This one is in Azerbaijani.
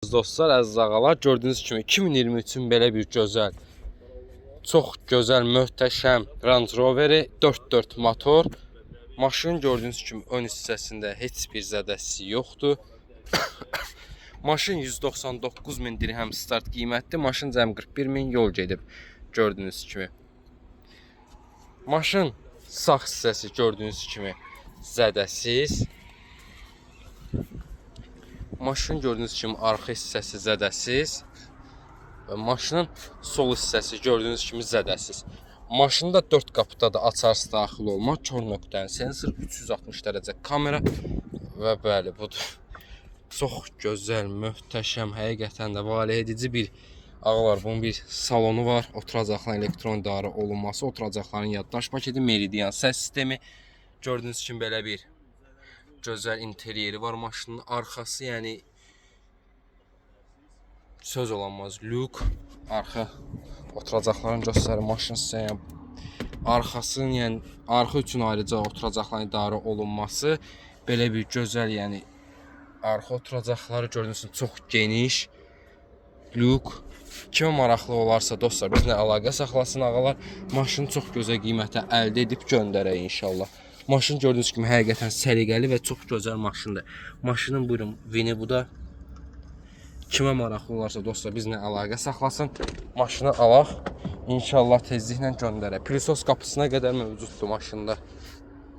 Dostlar, əziz ağalar, gördüyünüz kimi 2023-ün belə bir gözəl, çox gözəl, möhtəşəm Range Roveri 4x4 motor. Maşın gördüyünüz kimi ön hissəsində heç bir zədəsi yoxdur. Maşın 199.000 dirhəm start qiymətli. Maşın cəmi 41.000 yol gedib gördüyünüz kimi. Maşın sağ hissəsi gördüyünüz kimi zədəsiz. Maşın gördüyünüz kimi arxa hissəsi zədəsiz və maşının sol hissəsi gördüyünüz kimi zədəsiz. Maşında 4 qapıda da açarsı daxil olma, kör nöqtənin sensor, 360 dərəcə kamera və bəli budur. Çox gözəl, möhtəşəm, həqiqətən də valeh edici bir ağalar. Bunun bir salonu var, oturacaqların elektron idarə olunması, oturacaqların yaddaş paketi, meridian səs sistemi. Gördüyünüz kimi belə bir gözəl interyeri var maşının. Arxası, yəni söz olanmaz lük. Arxa oturacaqların göstərir maşın sizə. Yəni arxasının, yəni arxa üçün ayrıca oturacaqların idarə olunması. Belə bir gözəl, yəni arxa oturacaqları gördüyünüz kimi çox geniş lük. Kimə maraqlı olarsa dostlar, bizlə əlaqə saxlasın ağalar. Maşını çox gözəl qiymətə əldə edib göndərək inşallah. Maşın gördüyünüz kimi həqiqətən səliqəli və çox gözəl maşındır. Maşının buyurun vini bu da. Kimə maraqlı olarsa dostlar, bizlə əlaqə saxlasın. Maşını alaq. İnşallah tezliklə göndərək. Pilisos qapısına qədər mövcuddur maşında.